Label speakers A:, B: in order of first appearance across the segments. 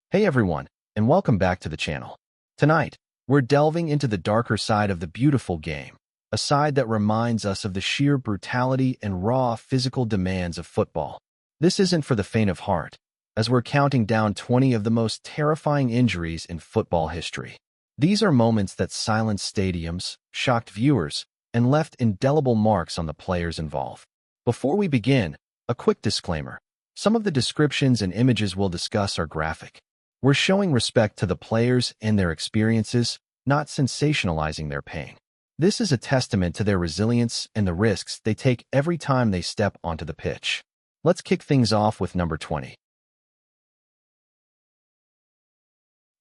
A: Hey everyone, and welcome back to the channel. Tonight, we're delving into the darker side of the beautiful game, a side that reminds us of the sheer brutality and raw physical demands of football. This isn't for the faint of heart, as we're counting down 20 of the most terrifying injuries in football history. These are moments that silenced stadiums, shocked viewers, and left indelible marks on the players involved. Before we begin, a quick disclaimer. Some of the descriptions and images we'll discuss are graphic. We're showing respect to the players and their experiences, not sensationalizing their pain. This is a testament to their resilience and the risks they take every time they step onto the pitch. Let's kick things off with number 20.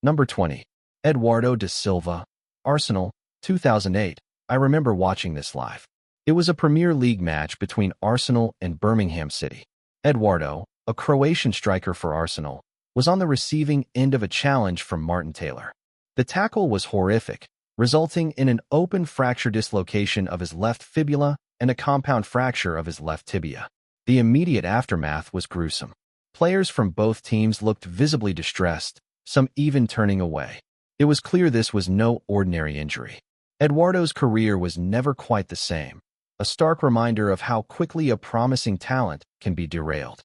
A: Number 20. Eduardo da Silva, Arsenal, 2008. I remember watching this live. It was a Premier League match between Arsenal and Birmingham City. Eduardo, a Croatian striker for Arsenal, was on the receiving end of a challenge from Martin Taylor. The tackle was horrific, resulting in an open fracture dislocation of his left fibula and a compound fracture of his left tibia. The immediate aftermath was gruesome. Players from both teams looked visibly distressed, some even turning away. It was clear this was no ordinary injury. Eduardo's career was never quite the same, a stark reminder of how quickly a promising talent can be derailed.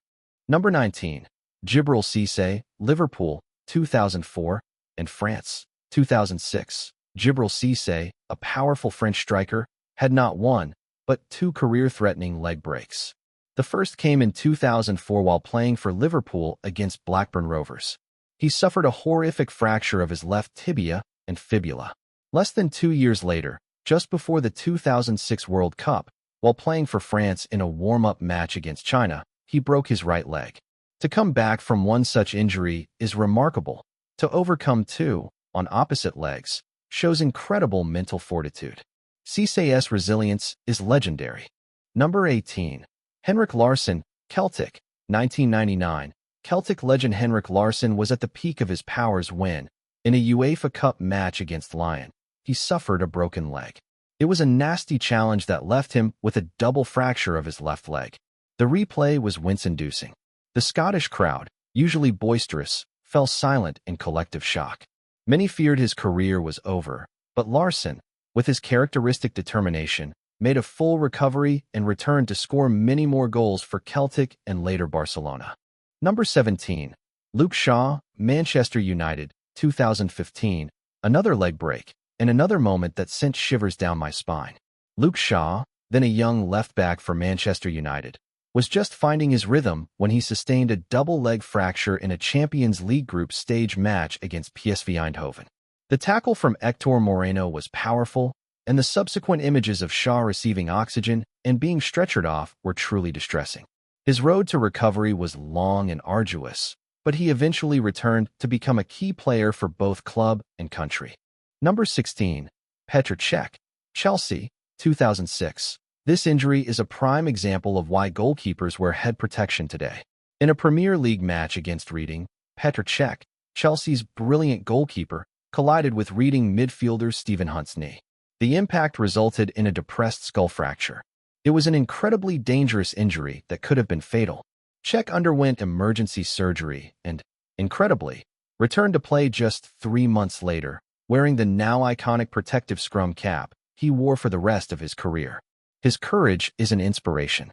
A: Number 19. Djibril Cissé, Liverpool, 2004, and France, 2006. Djibril Cissé, a powerful French striker, had not one, but two career-threatening leg breaks. The first came in 2004 while playing for Liverpool against Blackburn Rovers. He suffered a horrific fracture of his left tibia and fibula. Less than 2 years later, just before the 2006 World Cup, while playing for France in a warm-up match against China, he broke his right leg. To come back from one such injury is remarkable. To overcome two, on opposite legs, shows incredible mental fortitude. Cissé's resilience is legendary. Number 18. Henrik Larsson, Celtic, 1999. Celtic legend Henrik Larsson was at the peak of his powers when, in a UEFA Cup match against Lienen, he suffered a broken leg. It was a nasty challenge that left him with a double fracture of his left leg. The replay was wince-inducing. The Scottish crowd, usually boisterous, fell silent in collective shock. Many feared his career was over, but Larsson, with his characteristic determination, made a full recovery and returned to score many more goals for Celtic and later Barcelona. Number 17. Luke Shaw, Manchester United, 2015. Another leg break, and another moment that sent shivers down my spine. Luke Shaw, then a young left-back for Manchester United, was just finding his rhythm when he sustained a double leg fracture in a Champions League group stage match against PSV Eindhoven. The tackle from Hector Moreno was powerful, and the subsequent images of Shaw receiving oxygen and being stretchered off were truly distressing. His road to recovery was long and arduous, but he eventually returned to become a key player for both club and country. Number 16. Petr Čech, Chelsea, 2006. This injury is a prime example of why goalkeepers wear head protection today. In a Premier League match against Reading, Petr Čech, Chelsea's brilliant goalkeeper, collided with Reading midfielder Stephen Hunt's knee. The impact resulted in a depressed skull fracture. It was an incredibly dangerous injury that could have been fatal. Čech underwent emergency surgery and, incredibly, returned to play just 3 months later, wearing the now iconic protective scrum cap he wore for the rest of his career. His courage is an inspiration.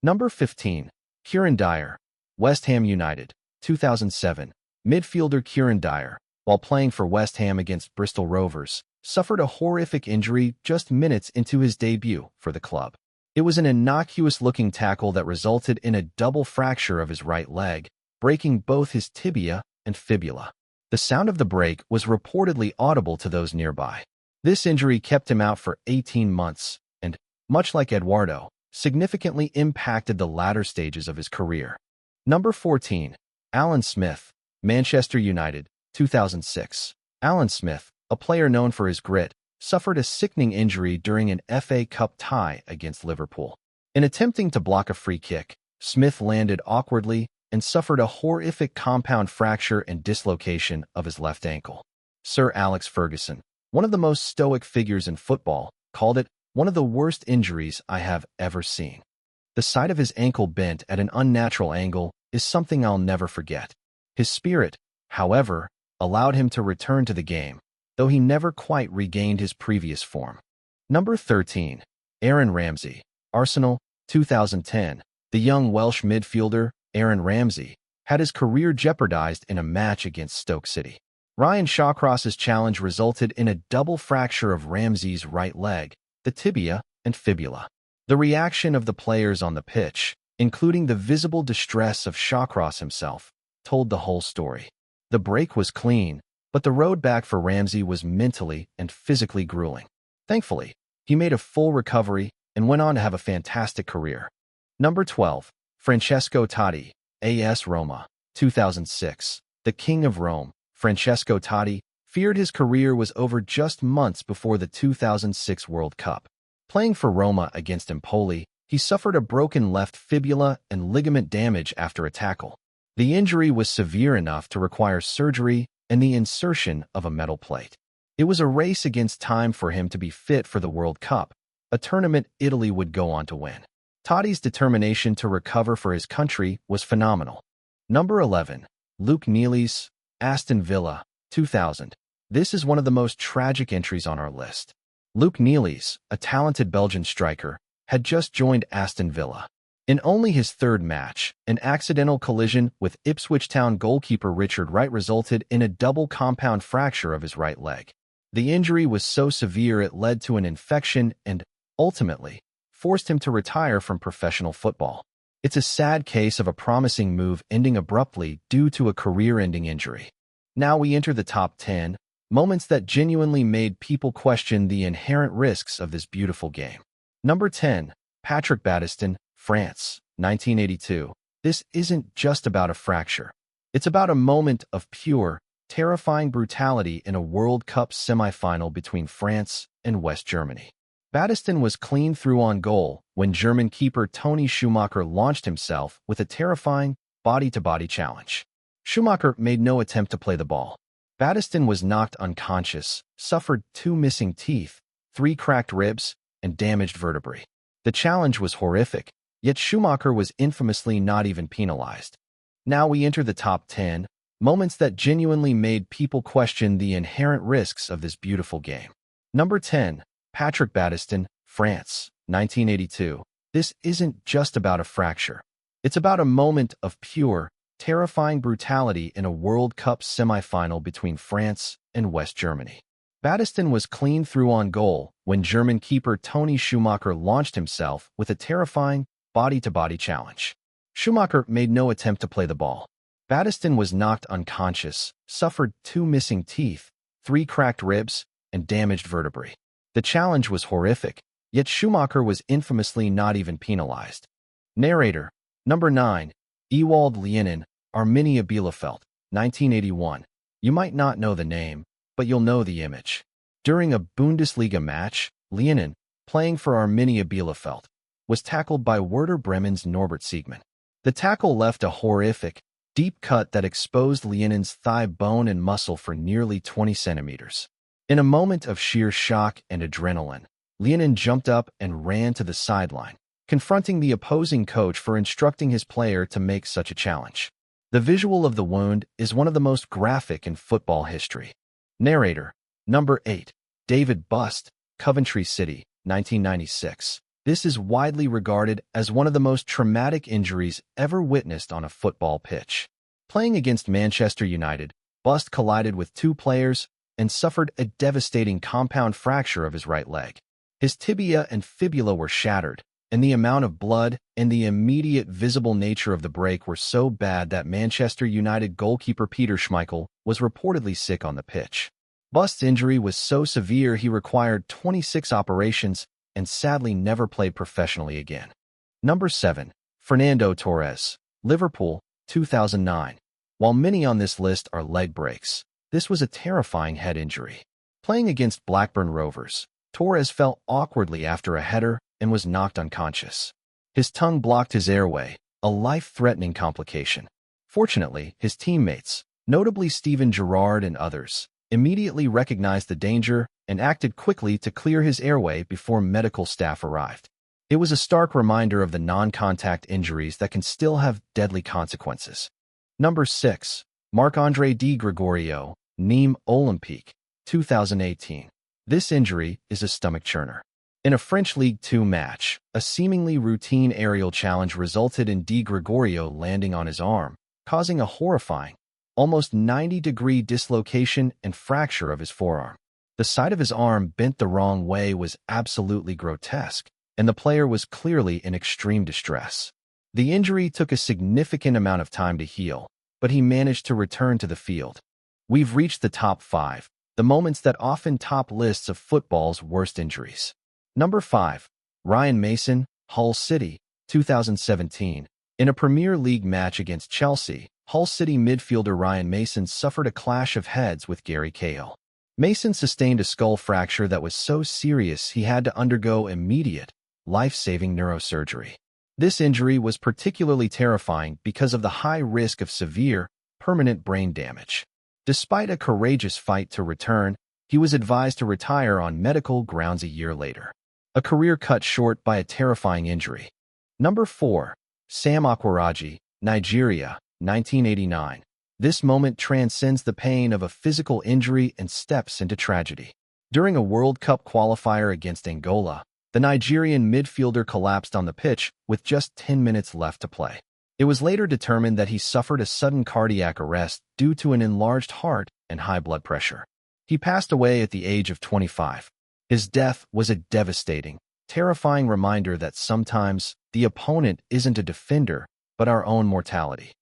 A: Number 15. Kieran Dyer, West Ham United, 2007. Midfielder Kieran Dyer, while playing for West Ham against Bristol Rovers, suffered a horrific injury just minutes into his debut for the club. It was an innocuous-looking tackle that resulted in a double fracture of his right leg, breaking both his tibia and fibula. The sound of the break was reportedly audible to those nearby. This injury kept him out for 18 months and, much like Eduardo, significantly impacted the latter stages of his career. Number 14. Alan Smith, Manchester United, 2006. Alan Smith, a player known for his grit, suffered a sickening injury during an FA Cup tie against Liverpool. In attempting to block a free kick, Smith landed awkwardly and suffered a horrific compound fracture and dislocation of his left ankle. Sir Alex Ferguson, one of the most stoic figures in football, called it one of the worst injuries I have ever seen. The sight of his ankle bent at an unnatural angle is something I'll never forget. His spirit, however, allowed him to return to the game, though he never quite regained his previous form. Number 13. Aaron Ramsey, Arsenal, 2010. The young Welsh midfielder, Aaron Ramsey, had his career jeopardized in a match against Stoke City. Ryan Shawcross's challenge resulted in a double fracture of Ramsey's right leg, the tibia and fibula. The reaction of the players on the pitch, including the visible distress of Shawcross himself, told the whole story. The break was clean, but the road back for Ramsey was mentally and physically grueling. Thankfully, he made a full recovery and went on to have a fantastic career. Number 12. Francesco Totti, AS Roma, 2006. The King of Rome, Francesco Totti, feared his career was over just months before the 2006 World Cup. Playing for Roma against Empoli, he suffered a broken left fibula and ligament damage after a tackle. The injury was severe enough to require surgery and the insertion of a metal plate. It was a race against time for him to be fit for the World Cup, a tournament Italy would go on to win. Totti's determination to recover for his country was phenomenal. Number 11. Luke Nilis, Aston Villa, 2000. This is one of the most tragic entries on our list. Luke Nilis, a talented Belgian striker, had just joined Aston Villa. In only his third match, an accidental collision with Ipswich Town goalkeeper Richard Wright resulted in a double compound fracture of his right leg. The injury was so severe it led to an infection and, ultimately, forced him to retire from professional football. It's a sad case of a promising move ending abruptly due to a career-ending injury. Now we enter the top 10 moments that genuinely made people question the inherent risks of this beautiful game. Number 10. Patrick Battiston, France, 1982. This isn't just about a fracture. It's about a moment of pure, terrifying brutality in a World Cup semi-final between France and West Germany. Battiston was clean through on goal when German keeper Toni Schumacher launched himself with a terrifying body-to-body challenge. Schumacher made no attempt to play the ball. Battiston was knocked unconscious, suffered 2 missing teeth, 3 cracked ribs, and damaged vertebrae. The challenge was horrific, yet Schumacher was infamously not even penalized. Now we enter the top 10 moments that genuinely made people question the inherent risks of this beautiful game. Number 10. Patrick Battiston, France, 1982. This isn't just about a fracture. It's about a moment of pure, terrifying brutality in a World Cup semi-final between France and West Germany. Battiston was clean through on goal when German keeper Toni Schumacher launched himself with a terrifying body-to-body challenge. Schumacher made no attempt to play the ball. Battiston was knocked unconscious, suffered 2 missing teeth, 3 cracked ribs, and damaged vertebrae. The challenge was horrific, yet Schumacher was infamously not even penalized. Narrator. Number 9. Ewald Lienen, Arminia Bielefeld, 1981. You might not know the name, but you'll know the image. During a Bundesliga match, Lienen, playing for Arminia Bielefeld, was tackled by Werder Bremen's Norbert Siegmann. The tackle left a horrific, deep cut that exposed Lienen's thigh bone and muscle for nearly 20 centimeters. In a moment of sheer shock and adrenaline, Lienen jumped up and ran to the sideline, confronting the opposing coach for instructing his player to make such a challenge. The visual of the wound is one of the most graphic in football history. Narrator. Number 8. David Busst, Coventry City, 1996. This is widely regarded as one of the most traumatic injuries ever witnessed on a football pitch. Playing against Manchester United, Busst collided with 2 players and suffered a devastating compound fracture of his right leg. His tibia and fibula were shattered, and the amount of blood and the immediate visible nature of the break were so bad that Manchester United goalkeeper Petr Čech was reportedly sick on the pitch. Bust's injury was so severe he required 26 operations and sadly never played professionally again. Number 7. Fernando Torres, Liverpool, 2009. While many on this list are leg breaks, this was a terrifying head injury. Playing against Blackburn Rovers, Torres fell awkwardly after a header and was knocked unconscious. His tongue blocked his airway, a life-threatening complication. Fortunately, his teammates, notably Steven Gerrard and others, immediately recognized the danger and acted quickly to clear his airway before medical staff arrived. It was a stark reminder of the non-contact injuries that can still have deadly consequences. Number 6. Marc-Andre Di Gregorio, Nîmes Olympique, 2018. This injury is a stomach churner. In a French Ligue 2 match, a seemingly routine aerial challenge resulted in Di Gregorio landing on his arm, causing a horrifying, almost 90-degree dislocation and fracture of his forearm. The side of his arm bent the wrong way was absolutely grotesque, and the player was clearly in extreme distress. The injury took a significant amount of time to heal, but he managed to return to the field. We've reached the top 5, the moments that often top lists of football's worst injuries. Number 5. Ryan Mason, Hull City, 2017. In a Premier League match against Chelsea, Hull City midfielder Ryan Mason suffered a clash of heads with Gary Cahill. Mason sustained a skull fracture that was so serious he had to undergo immediate, life-saving neurosurgery. This injury was particularly terrifying because of the high risk of severe, permanent brain damage. Despite a courageous fight to return, he was advised to retire on medical grounds a year later. A career cut short by a terrifying injury. Number 4. Sam Akwaraji, Nigeria, 1989. This moment transcends the pain of a physical injury and steps into tragedy. During a World Cup qualifier against Angola, the Nigerian midfielder collapsed on the pitch with just 10 minutes left to play. It was later determined that he suffered a sudden cardiac arrest due to an enlarged heart and high blood pressure. He passed away at the age of 25. His death was a devastating, terrifying reminder that sometimes the opponent isn't a defender, but our own mortality.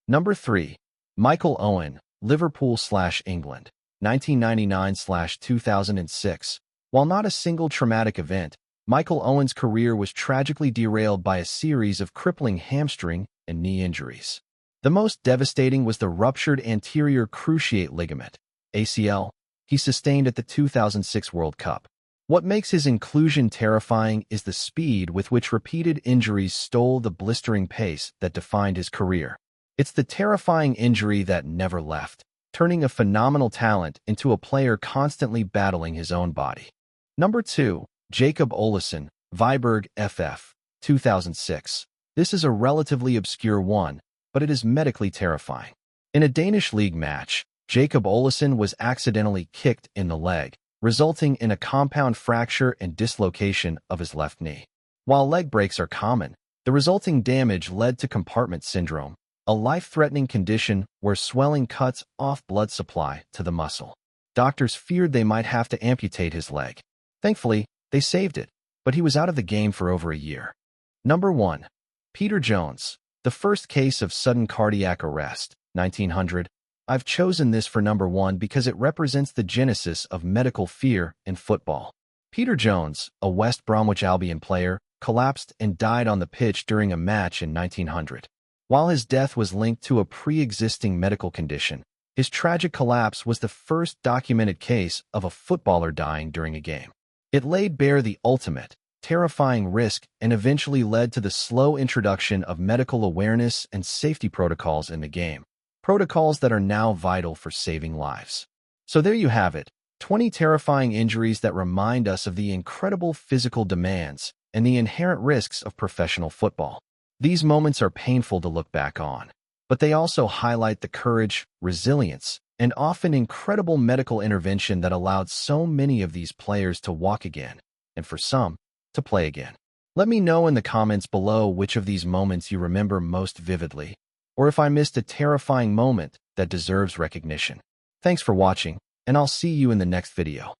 A: Number 3. Michael Owen, Liverpool/England, 1999/2006. While not a single traumatic event, Michael Owen's career was tragically derailed by a series of crippling hamstring and knee injuries. The most devastating was the ruptured anterior cruciate ligament, ACL, he sustained at the 2006 World Cup. What makes his inclusion terrifying is the speed with which repeated injuries stole the blistering pace that defined his career. It's the terrifying injury that never left, turning a phenomenal talent into a player constantly battling his own body. Number 2. Jacob Olesen, Viborg FF, 2006. This is a relatively obscure one, but it is medically terrifying. In a Danish league match, Jacob Olesen was accidentally kicked in the leg, resulting in a compound fracture and dislocation of his left knee. While leg breaks are common, the resulting damage led to compartment syndrome, a life-threatening condition where swelling cuts off blood supply to the muscle. Doctors feared they might have to amputate his leg. Thankfully, they saved it, but he was out of the game for over a year. Number 1. Peter Jones, the first case of sudden cardiac arrest, 1900. I've chosen this for number 1 because it represents the genesis of medical fear in football. Peter Jones, a West Bromwich Albion player, collapsed and died on the pitch during a match in 1900. While his death was linked to a pre-existing medical condition, his tragic collapse was the first documented case of a footballer dying during a game. It laid bare the ultimate, terrifying risk and eventually led to the slow introduction of medical awareness and safety protocols in the game. Protocols that are now vital for saving lives. So there you have it, 20 terrifying injuries that remind us of the incredible physical demands and the inherent risks of professional football. These moments are painful to look back on, but they also highlight the courage, resilience, and often incredible medical intervention that allowed so many of these players to walk again, and for some, to play again. Let me know in the comments below which of these moments you remember most vividly, or if I missed a terrifying moment that deserves recognition. Thanks for watching, and I'll see you in the next video.